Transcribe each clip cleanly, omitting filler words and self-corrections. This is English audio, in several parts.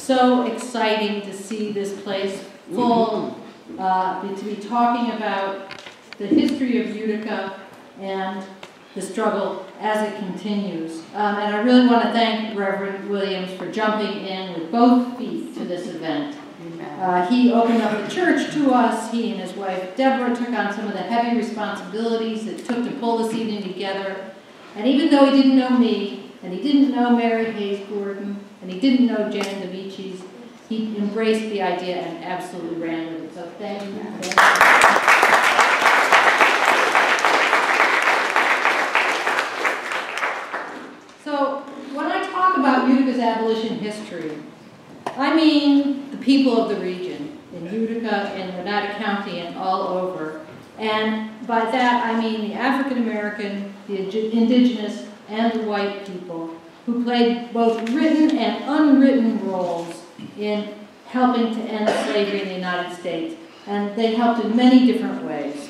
so exciting to see this place full, to be talking about the history of Utica and the struggle as it continues. And I really want to thank Reverend Williams for jumping in with both feet to this event. He opened up the church to us. He and his wife Deborah took on some of the heavy responsibilities it took to pull this evening together. And even though he didn't know me, and he didn't know Mary Hayes Gordon, and he didn't know Jan DeVicis, he embraced the idea and absolutely ran with it. So thank you. So when I talk about Utica's abolition history, I mean the people of the region, in Utica, in Oneida County, and all over. And by that I mean the African American, the indigenous, and the white people who played both written and unwritten roles in helping to end slavery in the United States. And they helped in many different ways.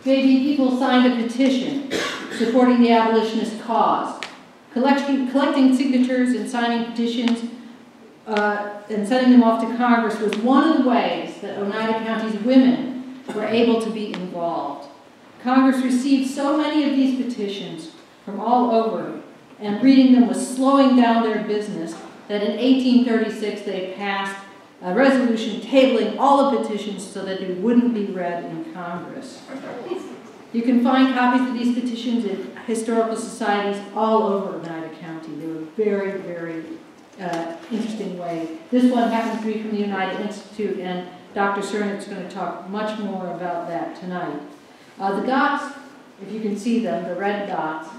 Maybe people signed a petition supporting the abolitionist cause. Collecting signatures and signing petitions and sending them off to Congress was one of the ways that Oneida County's women were able to be involved. Congress received so many of these petitions from all over, and reading them was slowing down their business, that in 1836 they passed a resolution tabling all the petitions so that they wouldn't be read in Congress. You can find copies of these petitions in historical societies all over Oneida County. They were very, very interesting way. This one happens to be from the United Institute, and Dr. Sinnott is going to talk much more about that tonight. The dots, if you can see them, the red dots,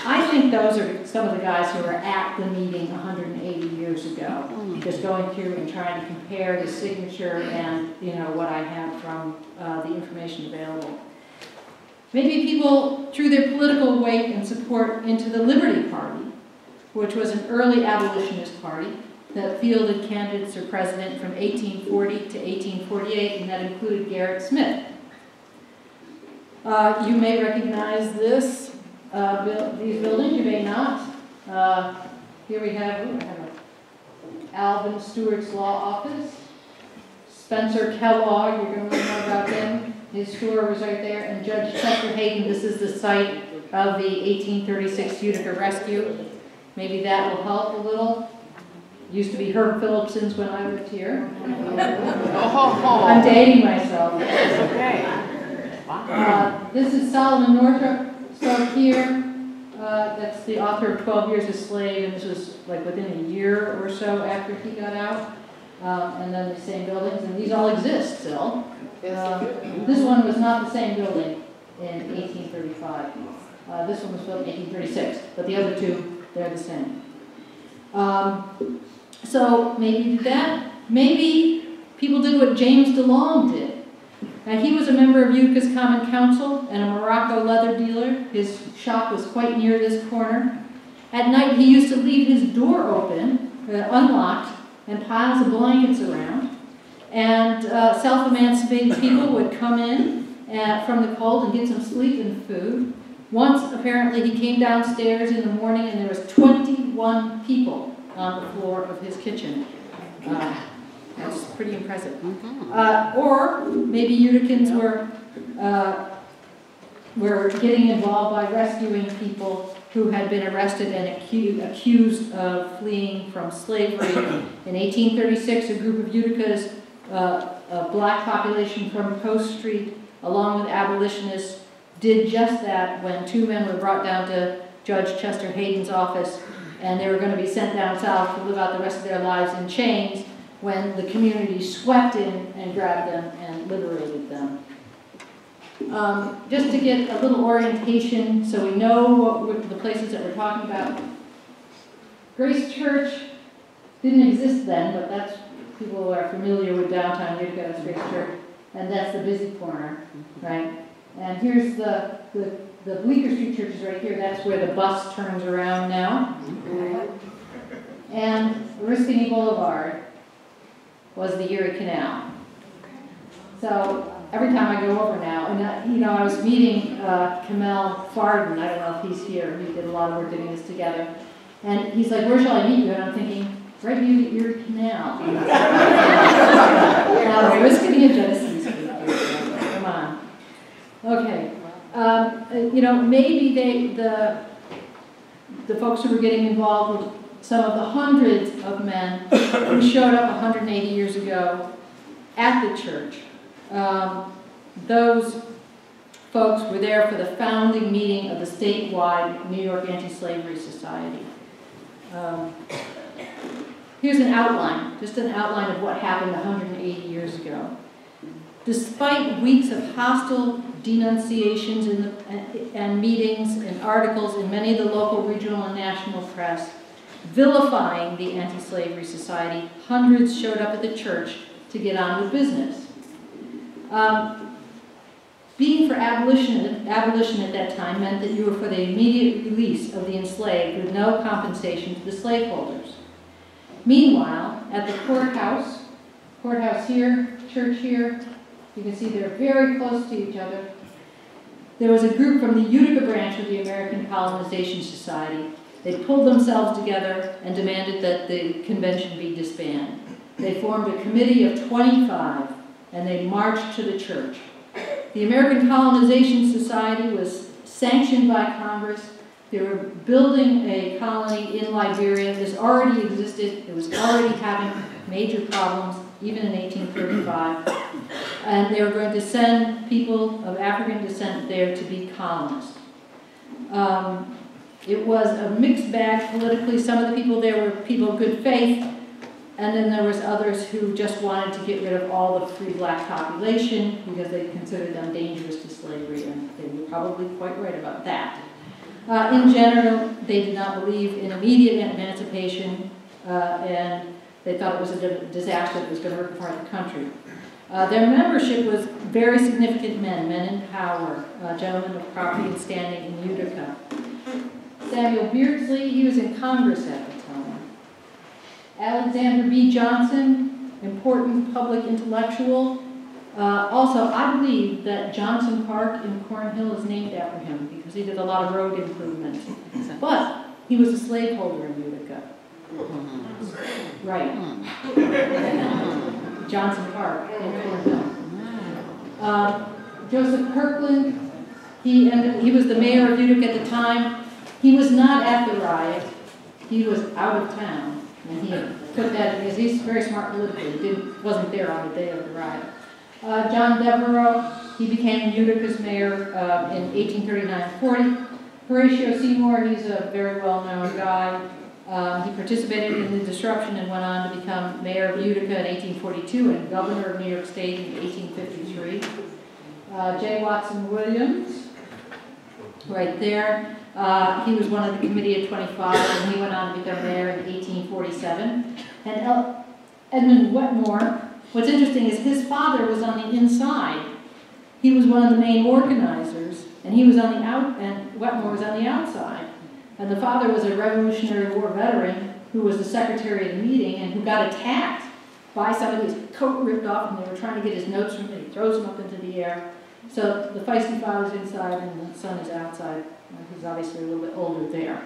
I think those are some of the guys who were at the meeting 180 years ago, just going through and trying to compare the signature and what I have from the information available. Maybe people threw their political weight and support into the Liberty Party, which was an early abolitionist party that fielded candidates for president from 1840 to 1848, and that included Gerrit Smith. You may recognize this. These buildings, you may not. Here we have Alvin Stewart's law office. Spencer Kellogg, you're going to learn more about him. His store was right there. And Judge Chester Hayden, this is the site of the 1836 Utica rescue. Maybe that will help a little. Used to be Herb Phillipson's when I lived here. I'm dating myself. This is Solomon Northrop. So here, that's the author of 12 Years a Slave, and this was like within a year or so after he got out. And then the same buildings, and these all exist still. This one was not the same building in 1835. This one was built in 1836, but the other two, they're the same. So maybe did that. Maybe people did what James DeLong did. Now, he was a member of Utica's Common Council and a Morocco leather dealer. His shop was quite near this corner. At night, he used to leave his door open, unlocked, and piles of blankets around. And self-emancipated people would come in from the cold and get some sleep and food. Once, apparently, he came downstairs in the morning and there was 21 people on the floor of his kitchen. That's pretty impressive. Or maybe Uticans were getting involved by rescuing people who had been arrested and accused of fleeing from slavery. In 1836, a group of Utica's a black population from Post Street, along with abolitionists, did just that when two men were brought down to Judge Chester Hayden's office, and they were going to be sent down south to live out the rest of their lives in chains, when the community swept in and grabbed them and liberated them. Just to get a little orientation so we know what the places that we're talking about. Grace Church didn't exist then, but that's, people who are familiar with downtown Utica, that's Grace Church, and that's the busy corner, right? And here's the Bleecker Street Church is right here. That's where the bus turns around now. And Oriskany Boulevard was the Erie Canal. So every time I go over now, and I was meeting Kamel Farden, I don't know if he's here, we did a lot of work doing this together, and he's like, where shall I meet you? And I'm thinking, right near the Erie Canal. We're just getting a Genesis speak here. Come on. Okay. Maybe the folks who were getting involved with some of the hundreds of men who showed up 180 years ago at the church. Those folks were there for the founding meeting of the statewide New York Anti-Slavery Society. Here's an outline, just an outline of what happened 180 years ago. Despite weeks of hostile denunciations and meetings and articles in many of the local, regional, and national press, vilifying the Anti-Slavery Society, hundreds showed up at the church to get on with business. Being for abolition at that time meant that you were for the immediate release of the enslaved with no compensation to the slaveholders. Meanwhile, at the courthouse here, church here, you can see they're very close to each other. There was a group from the Utica branch of the American Colonization Society. They pulled themselves together and demanded that the convention be disbanded. They formed a committee of 25, and they marched to the church. The American Colonization Society was sanctioned by Congress. They were building a colony in Liberia. This already existed. It was already having major problems, even in 1835. And they were going to send people of African descent there to be colonists. It was a mixed bag politically. Some of the people there were people of good faith, and then there was others who just wanted to get rid of all the free black population because they considered them dangerous to slavery, and they were probably quite right about that. In general, they did not believe in immediate emancipation, and they thought it was a disaster that was going to rip apart the country. Their membership was very significant men in power, gentlemen of property and standing in Utica. Samuel Beardsley, he was in Congress at the time. Alexander B. Johnson, important public intellectual. Also, I believe that Johnson Park in Cornhill is named after him because he did a lot of road improvements. But he was a slaveholder in Utica. Right. Johnson Park in Cornhill. Joseph Kirkland, he was the mayor of Utica at the time. He was not at the riot. He was out of town. And he took that because he's very smart politically. He wasn't there on the day of the riot. John Devereaux, he became Utica's mayor in 1839-40. Horatio Seymour, he's a very well-known guy. He participated in the disruption and went on to become mayor of Utica in 1842 and governor of New York State in 1853. J. Watson Williams, right there. He was one of the committee of 25, and he went on to become mayor in 1847. And Edmund Wetmore, what's interesting is his father was on the inside. He was one of the main organizers, and he was on the and Wetmore was on the outside. And the father was a Revolutionary War veteran who was the secretary of the meeting and who got attacked by somebody, his coat ripped off, and they were trying to get his notes from him. He throws them up into the air. So the feisty father's inside and the son is outside. He's obviously a little bit older there.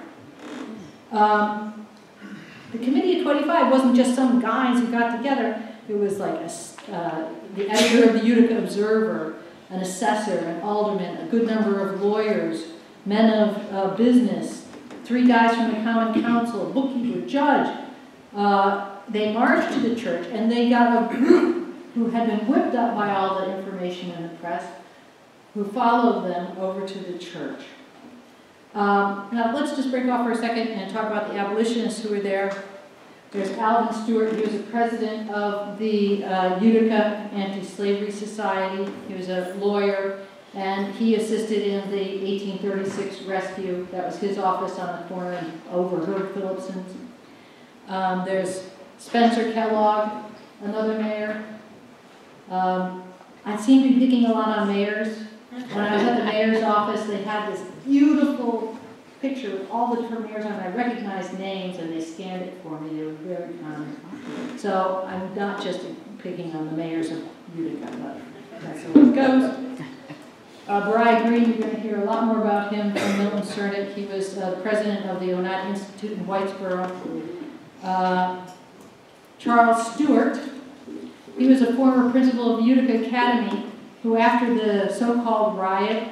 The Committee of 25 wasn't just some guys who got together. It was like the editor of the Utica Observer, an assessor, an alderman, a good number of lawyers, men of business, 3 guys from the Common Council, a bookkeeper, judge. They marched to the church, and they got a group who had been whipped up by all the information in the press, who followed them over to the church. Now let's just break off for a second and talk about the abolitionists who were there. There's Alvin Stuart. He was the president of the Utica Anti-Slavery Society. He was a lawyer, and he assisted in the 1836 rescue. That was his office on the corner and overheard Phillipson's. There's Spencer Kellogg, another mayor. I seem to be picking a lot on mayors. When I was at the mayor's office, they had this beautiful picture with all the different mayors on it. I recognized names, and they scanned it for me. They were very kind. So I'm not just picking on the mayors of Utica, but that's the way it goes. Bri Green, you're going to hear a lot more about him from Milton Sinnott. He was the president of the Oneida Institute in Whitesboro. Charles Stuart. He was a former principal of Utica Academy who, after the so-called riot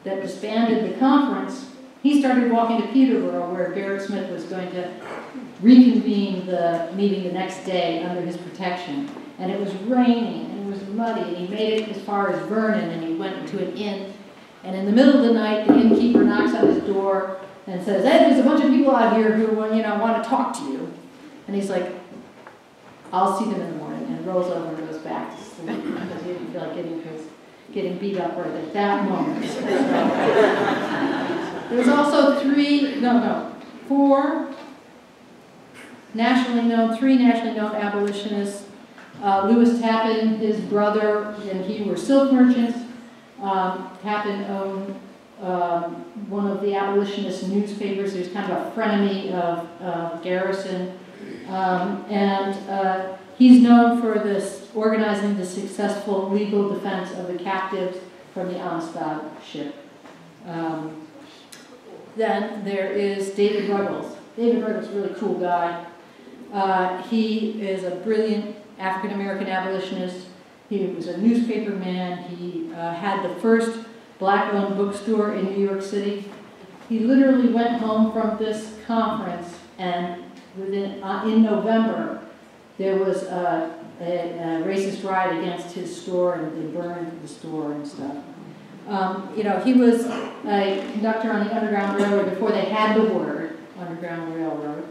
that disbanded the conference, he started walking to Peterborough, where Gerrit Smith was going to reconvene the meeting the next day under his protection. And it was raining, and it was muddy, and he made it as far as Vernon, and he went to an inn. And in the middle of the night, the innkeeper knocks on his door and says, "Hey, there's a bunch of people out here who want to talk to you." And he's like, "I'll see them in the morning," and rolls over and goes back to sleep because he didn't feel like getting beat up right at that moment. There was also three nationally known abolitionists. Lewis Tappan, his brother, and he were silk merchants. Tappan owned one of the abolitionist newspapers. He was kind of a frenemy of Garrison. He's known for organizing the successful legal defense of the captives from the Amistad ship. Then there is David Ruggles. David Ruggles is a really cool guy. He is a brilliant African-American abolitionist. He was a newspaper man. He had the first black-owned bookstore in New York City. He literally went home from this conference, and in November, there was a racist riot against his store, and they burned the store and stuff. He was a conductor on the Underground Railroad before they had the word Underground Railroad.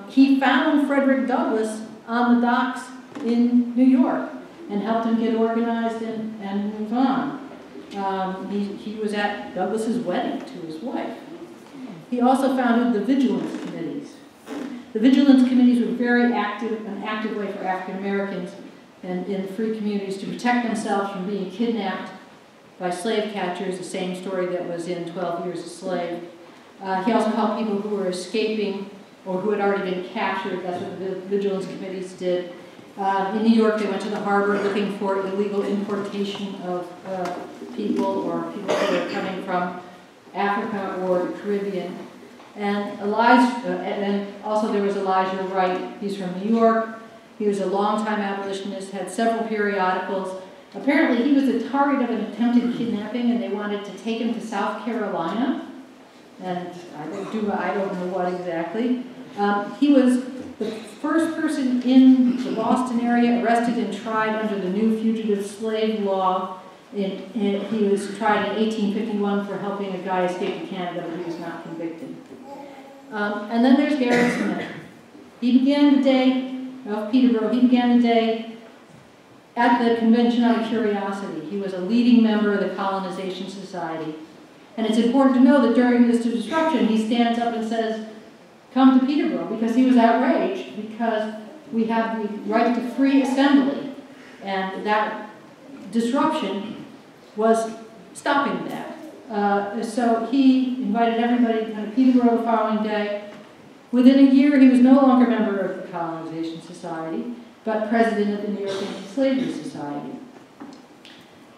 He found Frederick Douglass on the docks in New York and helped him get organized and move on. He was at Douglass's wedding to his wife. He also founded the Vigilance Committees. The Vigilance Committees were an active way for African Americans and in free communities to protect themselves from being kidnapped by slave catchers, the same story that was in 12 Years a Slave. He also helped people who were escaping or who had already been captured. That's what the Vigilance Committees did. In New York, they went to the harbor looking for illegal importation of people or people who were coming from Africa or the Caribbean. And also there was Elijah Wright. He's from New York. He was a longtime abolitionist, had several periodicals. Apparently he was the target of an attempted kidnapping, and they wanted to take him to South Carolina. And I don't know what exactly. He was the first person in the Boston area arrested and tried under the new fugitive slave law. He was tried in 1851 for helping a guy escape to Canada, but he was not convicted. And then there's Gerrit Smith. He began the day of Peterborough. He began the day at the Convention out of Curiosity. He was a leading member of the Colonization Society. And it's important to know that during this disruption, he stands up and says, "Come to Peterborough," because he was outraged because we have the right to free assembly. And that disruption was stopping that. So he invited everybody to come to Peterborough the following day. Within a year, he was no longer a member of the Colonization Society, but president of the New York Anti-Slavery Society.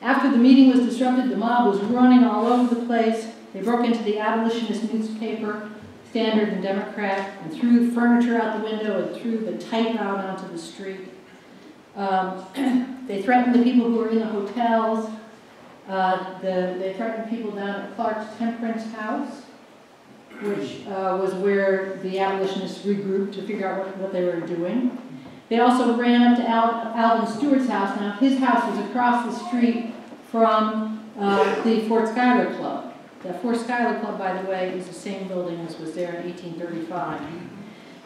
After the meeting was disrupted, the mob was running all over the place. They broke into the abolitionist newspaper, Standard and Democrat, and threw furniture out the window and threw the type out onto the street. They threatened the people who were in the hotels. They threatened people down at Clark's Temperance House, which was where the abolitionists regrouped to figure out what they were doing. They also ran up to Alvin Stewart's house. Now, his house was across the street from the Fort Schuyler Club. The Fort Schuyler Club, by the way, is the same building as was there in 1835.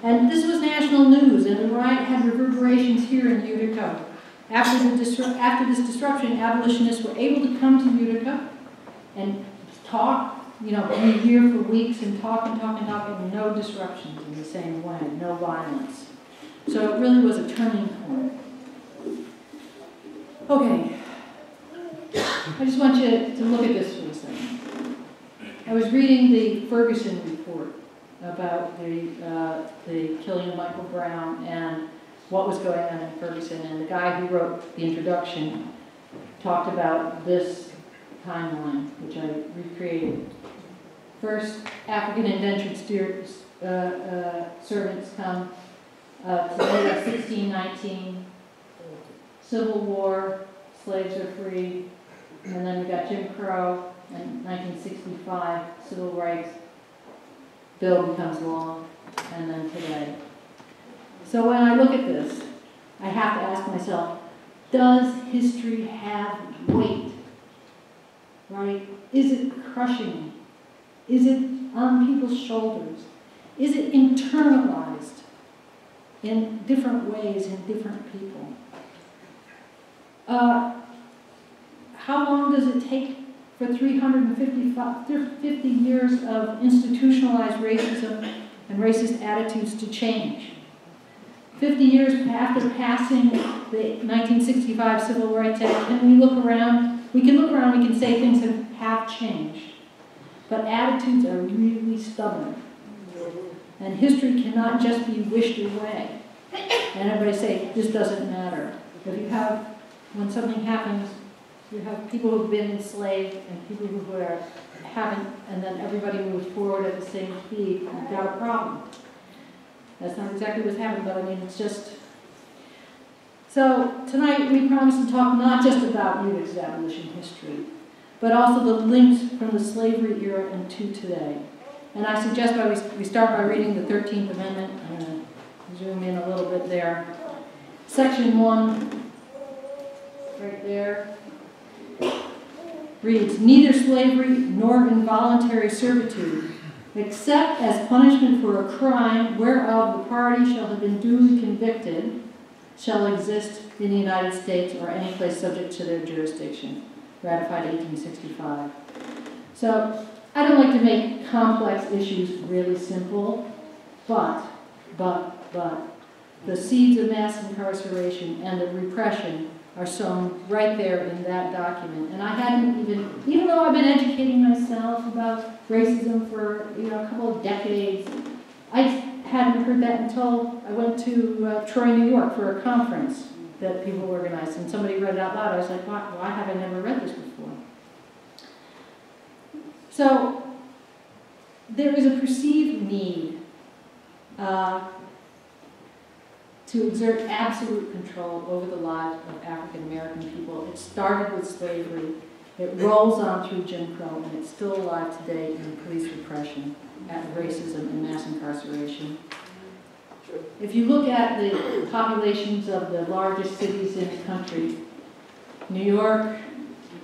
And this was national news, and the riot had reverberations here in Utica. After this disruption, abolitionists were able to come to Utica and talk, be here for weeks and talk, and no disruptions in the same way, no violence. So it really was a turning point. Okay. I just want you to look at this for a second. I was reading the Ferguson report about the killing of Michael Brown and what was going on in Ferguson, and the guy who wrote the introduction talked about this timeline, which I recreated. First, African indentured servants come today are 1619, Civil War, slaves are free, and then we got Jim Crow, and 1965, Civil Rights Bill becomes law, and then today. So when I look at this, I have to ask myself, does history have weight? Right? Is it crushing? Is it on people's shoulders? Is it internalized in different ways in different people? How long does it take for 350 years of institutionalized racism and racist attitudes to change? 50 years after passing the 1965 Civil Rights Act, can we look around? We can look around, we can say things have changed. But attitudes are really stubborn. And history cannot just be wished away. And everybody say, this doesn't matter. If you have, when something happens, you have people who've been enslaved and people who haven't, and then everybody moves forward at the same speed, you've got a problem. That's not exactly what's happened, but I mean, it's just... So, tonight we promise to talk not just about Utica's abolition history, but also the links from the slavery era into today. And I suggest we start by reading the 13th Amendment. I'm going to zoom in a little bit there. Section 1, right there, reads, "Neither slavery nor involuntary servitude, except as punishment for a crime whereof the party shall have been duly convicted, shall exist in the United States or any place subject to their jurisdiction." Ratified 1865. So, I don't like to make complex issues really simple, but, the seeds of mass incarceration and the repression are sown right there in that document. And I hadn't even though I've been educating myself about racism for a couple of decades, I hadn't heard that until I went to Troy, New York for a conference that people organized, and somebody read it out loud. I was like, why have I never read this before? So there is a perceived need to exert absolute control over the lives of African American people. It started with slavery. It rolls on through Jim Crow, and it's still alive today in police repression, at racism and mass incarceration. If you look at the populations of the largest cities in the country, New York,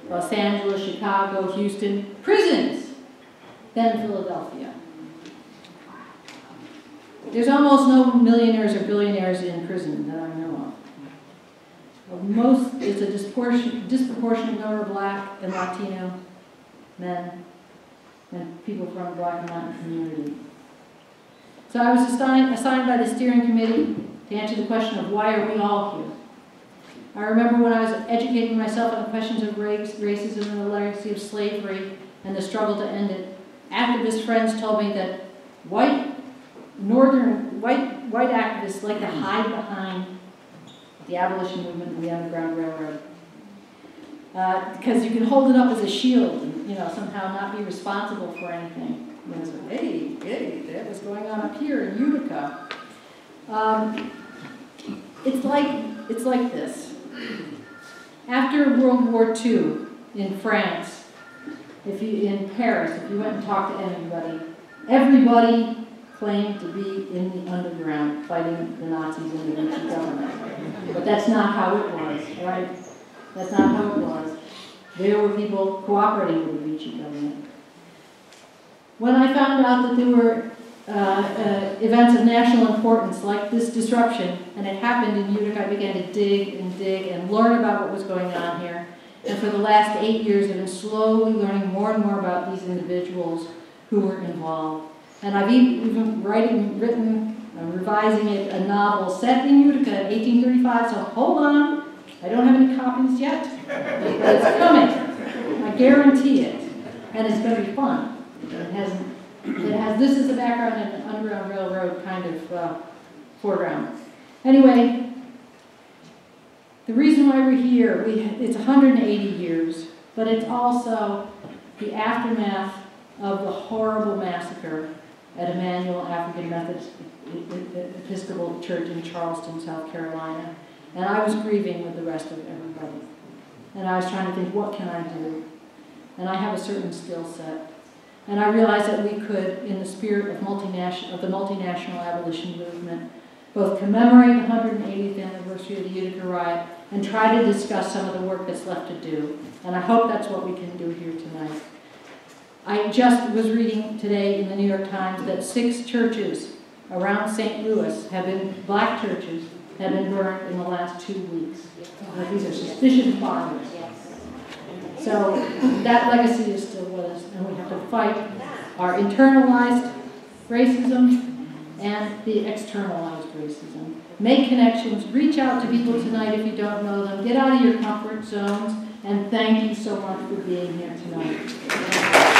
Los Angeles, Chicago, Houston, prisons, then Philadelphia. There's almost no millionaires or billionaires in prison that I know of. It's a disproportionate number of Black and Latino men and people from the Black and Latin community. So I was assigned by the steering committee to answer the question of why are we all here. I remember when I was educating myself on questions of racism and the legacy of slavery and the struggle to end it, activist friends told me that white activists like to hide behind the abolition movement and the Underground Railroad. Because you can hold it up as a shield and somehow not be responsible for anything. So, hey, that was going on up here in Utica. It's like this. After World War II in France, in Paris, if you went and talked to anybody, everybody claimed to be in the underground fighting the Nazis and the Vichy government. But that's not how it was, right? That's not how it was. There were people cooperating with the Vichy government. When I found out that there were events of national importance like this disruption, and it happened in Utica, I began to dig and learn about what was going on here. And for the last 8 years, I've been slowly learning more and more about these individuals who were involved. And I've even revising a novel set in Utica in 1835, so hold on. I don't have any copies yet, but it's coming. I guarantee it. And it's going to be fun. This is the background and an Underground Railroad kind of foreground. Anyway, the reason why we're here, it's 180 years, but it's also the aftermath of the horrible massacre at Emmanuel African Methodist Episcopal Church in Charleston, South Carolina. And I was grieving with the rest of everybody. And I was trying to think, what can I do? And I have a certain skill set. And I realized that we could, in the spirit of the multinational abolition movement, both commemorate the 180th anniversary of the Utica riot and try to discuss some of the work that's left to do. And I hope that's what we can do here tonight. I just was reading today in the New York Times that 6 churches around St. Louis black churches, have been burned in the last 2 weeks. These are suspicious farmers. So that legacy is still with us, and we have to fight our internalized racism and the externalized racism. Make connections, reach out to people tonight if you don't know them, get out of your comfort zones, and thank you so much for being here tonight.